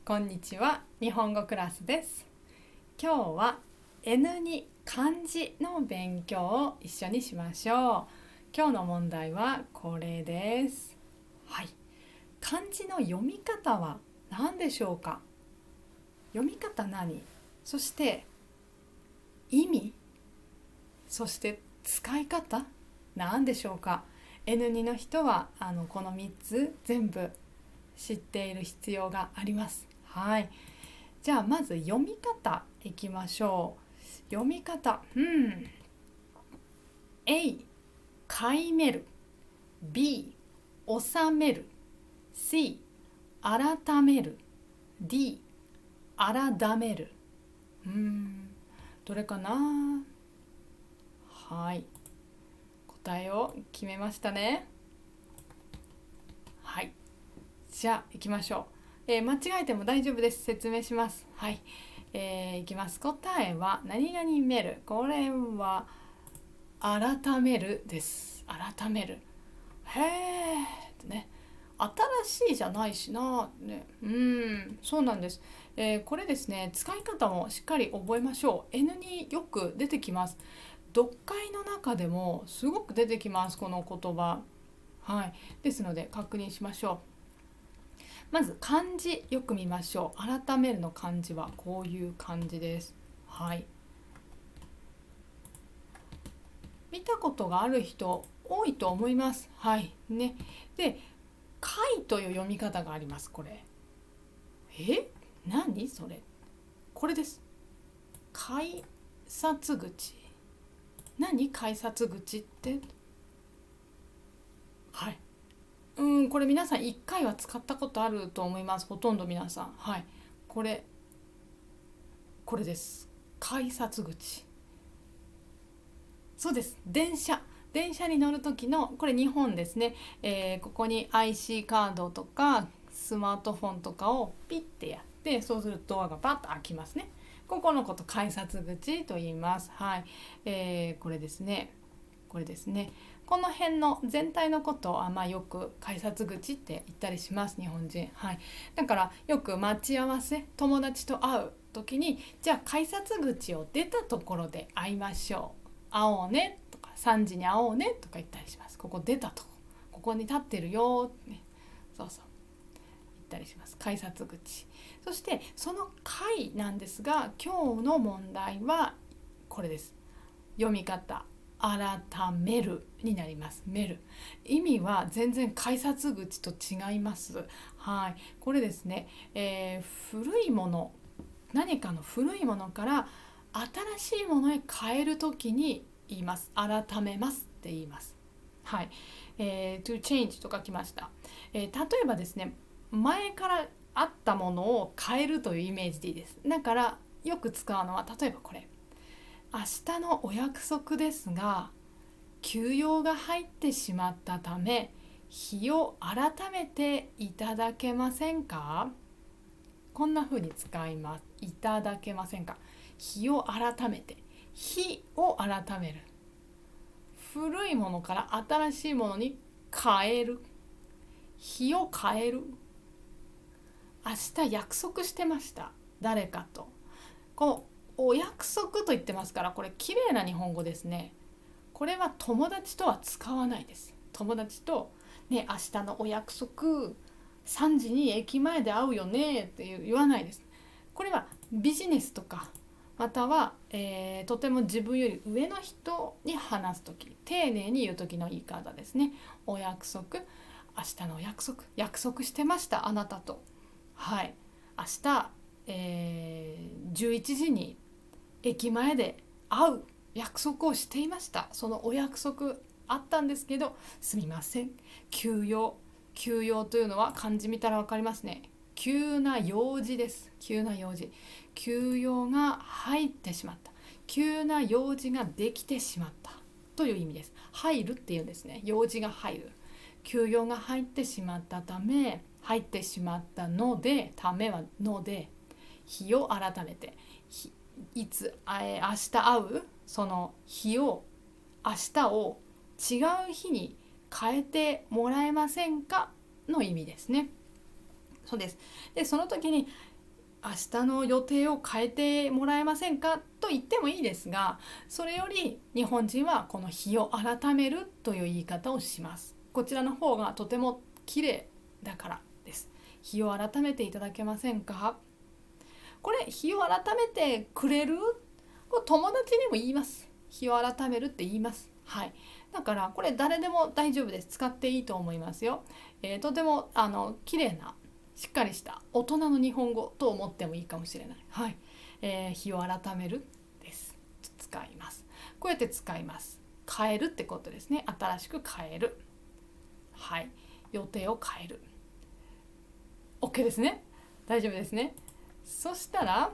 こんにちは、日本語クラスです。今日は N2 漢字の勉強を一緒にしましょう。今日の問題はこれです。はい、漢字の読み方は何でしょうか？読み方何？そして意味？そして使い方？何でしょうか？ N2 の人はこの3つ全部知っている必要があります。はい。じゃあまず読み方いきましょう。読み方。A、買いめる。B、収める。C、改める。D、改める。どれかな？はい。答えを決めましたね。はい。じゃあ行きましょう。間違えても大丈夫です。説明します。はい。いきます。答えは何々める。これは改めるです。改める。へーね。新しいじゃないしな、ね、そうなんです。これですね、使い方もしっかり覚えましょう。N によく出てきます。読解の中でもすごく出てきます、この言葉。はい。ですので確認しましょう。まず漢字よく見ましょう。改めるの漢字はこういう漢字です。はい。見たことがある人多いと思います。はいね。で、貝という読み方があります。これ。何それ？これです。改札口。何改札口って？はい。これ皆さん1回は使ったことあると思います。ほとんど皆さん。はい。これ、これです。改札口。そうです。電車に乗る時の、これ日本ですね。ここに IC カードとかスマートフォンとかをピッてやって、そうするとドアがバッと開きますね。ここのこと改札口と言います。はい。これですね。これですね。この辺の全体のことをよく改札口って言ったりします、日本人。はい。だからよく待ち合わせ、友達と会う時に、じゃあ改札口を出たところで会いましょう。会おうねとか、3時に会おうねとか言ったりします。ここ出たとここに立ってるよ、ね、そうそう言ったりします。改札口。そしてその解なんですが、今日の問題はこれです。読み方改めるになります。める。意味は全然改札口と違います。はい。これですね、古いもの、何かの古いものから新しいものへ変えるときに言います。改めますって言います。はい。to change と書きました。例えばですね、前からあったものを変えるというイメージでいいです。だからよく使うのは、例えばこれ。明日のお約束ですが、休養が入ってしまったため、日を改めていただけませんか？こんな風に使います。いただけませんか？日を改めて。日を改める。古いものから新しいものに変える。日を変える。明日約束してました。誰かと。こう、お約束と言ってますから、これ綺麗な日本語ですね。これは友達とは使わないです。友達と、ね、明日のお約束、3時に駅前で会うよねって言わないです。これはビジネスとか、または、とても自分より上の人に話すとき、丁寧に言うときの言い方ですね。お約束、明日のお約束、約束してました、あなたと。はい。明日、11時に駅前で会う約束をしていました。そのお約束あったんですけど、すみません。休養。休養というのは漢字見たら分かりますね。急な用事です。急な用事。休養が入ってしまった。急な用事ができてしまったという意味です。入るっていうんですね。用事が入る。休養が入ってしまったため、入ってしまったので、ためはので、日を改めて、いつ、明日会うその日を、明日を違う日に変えてもらえませんかの意味ですね。そうです。で、その時に明日の予定を変えてもらえませんかと言ってもいいですが、それより日本人はこの日を改めるという言い方をします。こちらの方がとても綺麗だからです。日を改めていただけませんか。これ日を改めてくれる、これ友達にも言います。日を改めるって言います。はい。だからこれ誰でも大丈夫です。使っていいと思いますよ。とても綺麗なしっかりした大人の日本語と思ってもいいかもしれない。はい。日を改めるです。使います。こうやって使います。変えるってことですね。新しく変える。はい。予定を変える。OK ですね。大丈夫ですね。そしたら、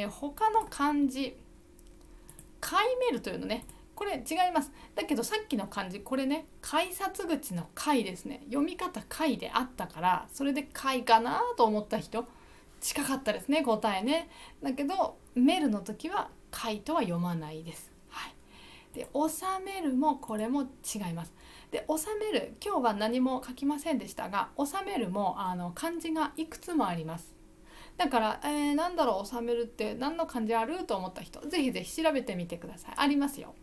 他の漢字、買いめるというのね、これ違います。だけどさっきの漢字、これね、改札口の貝ですね。読み方貝であったから、それで貝かなと思った人、近かったですね、答えね。だけど、メルの時は貝とは読まないです。はい。で、収めるもこれも違います。で、収める、今日は何も書きませんでしたが、収めるも漢字がいくつもあります。だから、なんだろう、収めるって何の漢字あると思った人、ぜひぜひ調べてみてください。ありますよ。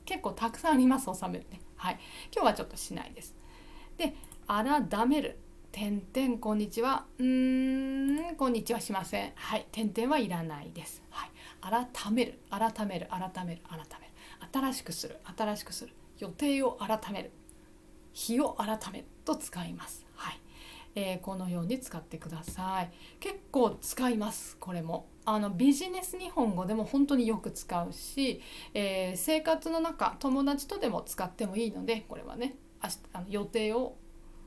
結構たくさんあります、収めるね。はい。今日はちょっとしないです。で、改める。点々こんにちは。こんにちはしません。はい。点々はいらないです。はい。改める。改める。改める。改める。新しくする。新しくする。予定を改める。日を改めると使います。はい。このように使ってください。結構使います。これもビジネス日本語でも本当によく使うし、生活の中友達とでも使ってもいいので、これはね、予定を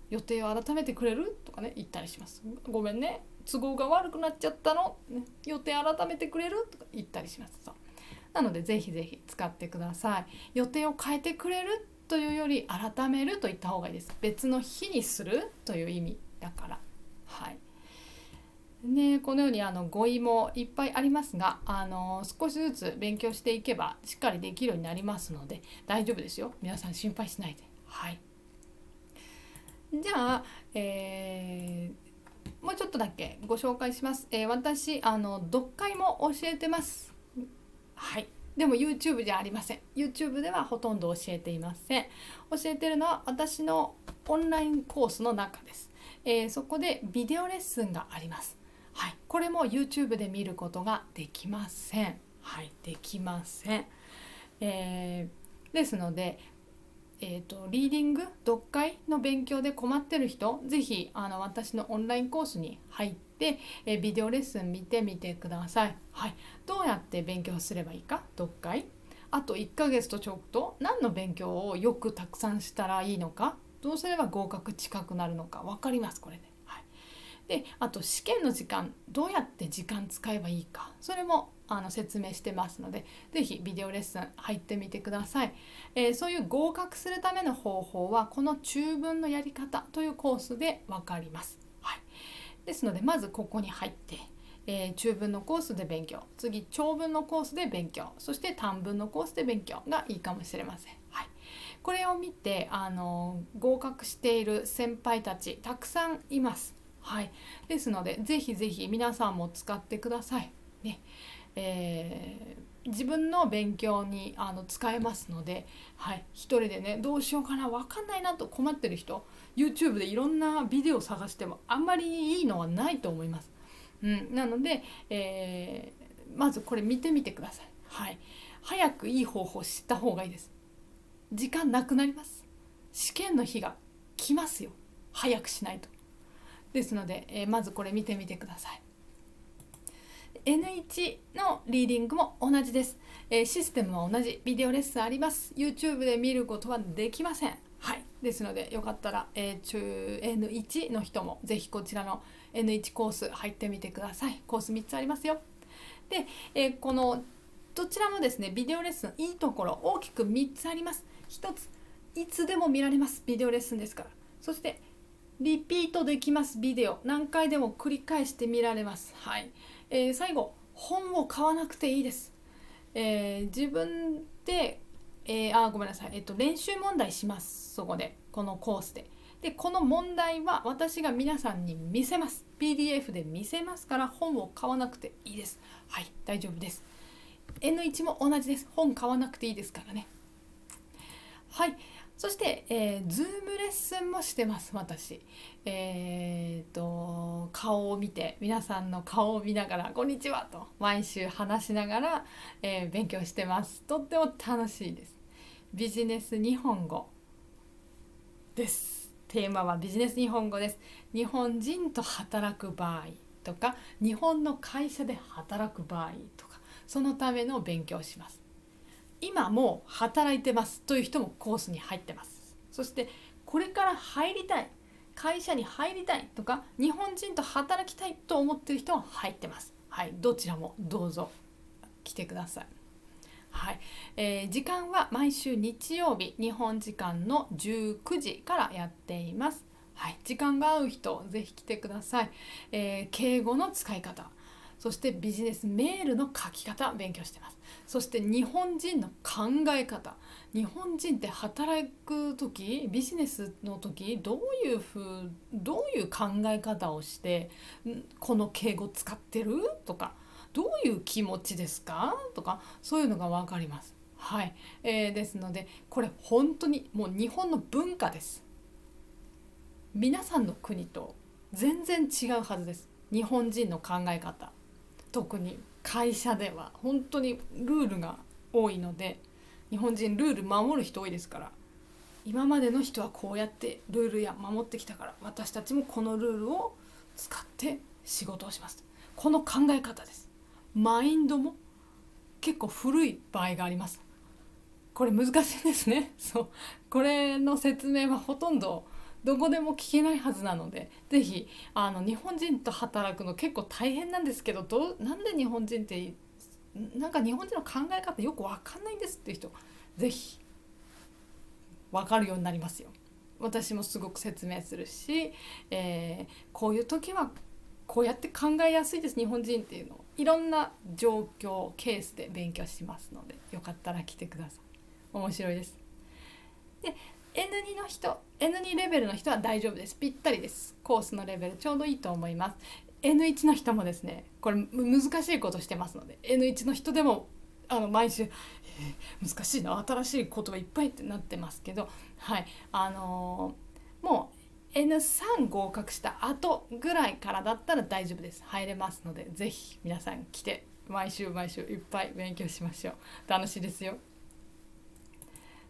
改めてくれるとかね、言ったりします。ごめんね、都合が悪くなっちゃったの、ね、予定改めてくれるとか言ったりします。そうなのでぜひぜひ使ってください。予定を変えてくれるというより改めると言った方がいいです。別の日にするという意味だから。はいね、このように語彙もいっぱいありますが、少しずつ勉強していけばしっかりできるようになりますので大丈夫ですよ。皆さん心配しないで。はい。じゃあ、もうちょっとだけご紹介します。私読解も教えてます。はい。でも YouTube じゃありません。YouTube ではほとんど教えていません。教えてるのは私のオンラインコースの中です。そこでビデオレッスンがあります。はい。これも YouTube で見ることができません。はい。できません。ですので、リーディング読解の勉強で困ってる人、ぜひ私のオンラインコースに入って、ビデオレッスン見てみてください。はい。どうやって勉強すればいいか、読解、あと1ヶ月とちょっと何の勉強をよくたくさんしたらいいのか、どうすれば合格近くなるのか分かります、これで。はい。で、あと試験の時間、どうやって時間使えばいいか、それも説明してますので、ぜひビデオレッスン入ってみてください。そういう合格するための方法はこの中文のやり方というコースで分かります。はい。ですのでまずここに入って、中文のコースで勉強、次長文のコースで勉強、そして短文のコースで勉強がいいかもしれません。はい。これを見て合格している先輩たちたくさんいます。はい。ですのでぜひぜひ皆さんも使ってください。ね。自分の勉強に使えますので、はい、一人でねどうしようかな分かんないなと困ってる人、 YouTube でいろんなビデオを探してもあんまりいいのはないと思います。なので、まずこれ見てみてください。はい、早くいい方法を知った方がいいです。時間なくなります。試験の日が来ますよ、早くしないと。ですので、まずこれ見てみてください。N1 のリーディングも同じです。システムは同じ。ビデオレッスンあります。YouTube で見ることはできません。はい。ですのでよかったら、N1 の人もぜひこちらの N1 コース入ってみてください。コース3つありますよ。で、このどちらもですね、ビデオレッスンいいところ大きく3つあります。1つ、いつでも見られます。ビデオレッスンですから。そしてリピートできます。ビデオ何回でも繰り返して見られます。はい。最後、本を買わなくていいです。自分で、ごめんなさい、練習問題します。そこでこのコースででこの問題は私が皆さんに見せます。 PDF で見せますから、本を買わなくていいです。はい、大丈夫です。 N1 も同じです。本買わなくていいですからね。はい、そして、ズームレッスンもしてます私。顔を見て、皆さんの顔を見ながらこんにちはと毎週話しながら、勉強してます。とっても楽しいです。ビジネス日本語です。テーマはビジネス日本語です。日本人と働く場合とか、日本の会社で働く場合とか、そのための勉強をします。今もう働いてますという人もコースに入ってます。そしてこれから入りたい、会社に入りたいとか、日本人と働きたいと思っている人は入ってます。はい、どちらもどうぞ来てください。はい、時間は毎週日曜日、日本時間の19時からやっています。はい、時間が合う人ぜひ来てください。敬語の使い方、そしてビジネスメールの書き方勉強してます。そして日本人の考え方、日本人って働く時、ビジネスの時どういう考え方をしてこの敬語使ってるとか、どういう気持ちですかとか、そういうのが分かります。はい、ですのでこれ本当にもう日本の文化です。皆さんの国と全然違うはずです。日本人の考え方、特に会社では本当にルールが多いので、日本人ルール守る人多いですから、今までの人はこうやってルールや守ってきたから、私たちもこのルールを使って仕事をします。この考え方です。マインドも結構古い場合があります。これ難しいですね。そう、これの説明はほとんどどこでも聞けないはずなので、ぜひ日本人と働くの結構大変なんですけど、なんで日本人ってなんか日本人の考え方よく分かんないんですっていう人、ぜひ分かるようになりますよ。私もすごく説明するし、こういう時はこうやって考えやすいです日本人っていうのを、いろんな状況ケースで勉強しますので、よかったら来てください。面白いです。で N2 の人、N2 レベルの人は大丈夫です。ぴったりです。コースのレベルちょうどいいと思います。N1 の人もですね、これ難しいことしてますので、 N1 の人でも毎週、難しいな、新しい言葉いっぱいってなってますけど、はい、もう N3 合格した後ぐらいからだったら大丈夫です。入れますので、ぜひ皆さん来て毎週いっぱい勉強しましょう。楽しいですよ。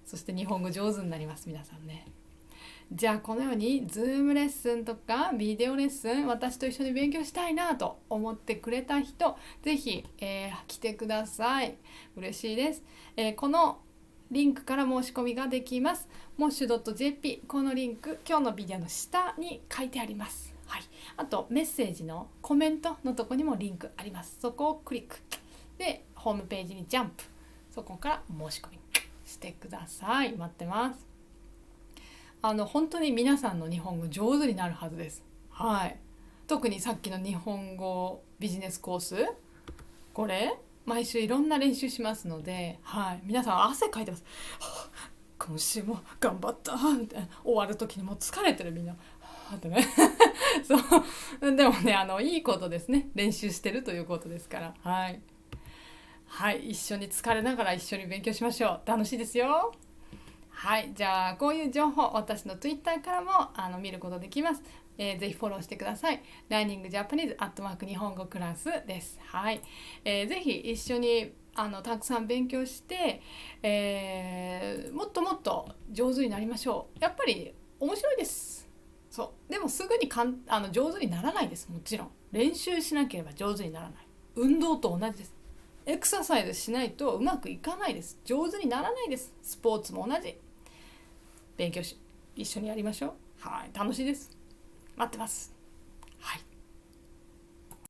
そして日本語上手になります、皆さんね。じゃあこのようにズームレッスンとかビデオレッスン、私と一緒に勉強したいなと思ってくれた人、ぜひ、来てください。嬉しいです。このリンクから申し込みができます。mosh.jp、 このリンク今日のビデオの下に書いてあります。はい、あとメッセージのコメントのとこにもリンクあります。そこをクリックでホームページにジャンプ、そこから申し込みしてください。待ってます。本当に皆さんの日本語上手になるはずです。はい、特にさっきの日本語ビジネスコース、これ毎週いろんな練習しますので、はい、皆さん汗かいてます。はあ、今週も頑張ったみたいな、終わる時にもう疲れてるみんな。はあってねそうでもね、いいことですね。練習してるということですから。はい、はい、一緒に疲れながら一緒に勉強しましょう。楽しいですよ。はい、じゃあこういう情報、私の Twitter からも見ることできます。ぜひフォローしてください。ラーニングジャパニーズ@日本語クラスです。はい、ぜひ一緒にたくさん勉強して、もっともっと上手になりましょう。やっぱり面白いです。そうでもすぐに上手にならないです。もちろん練習しなければ上手にならない。運動と同じです。エクササイズしないとうまくいかないです。上手にならないです。スポーツも同じ。勉強一緒にやりましょう。はい、楽しいです。待ってます。はい。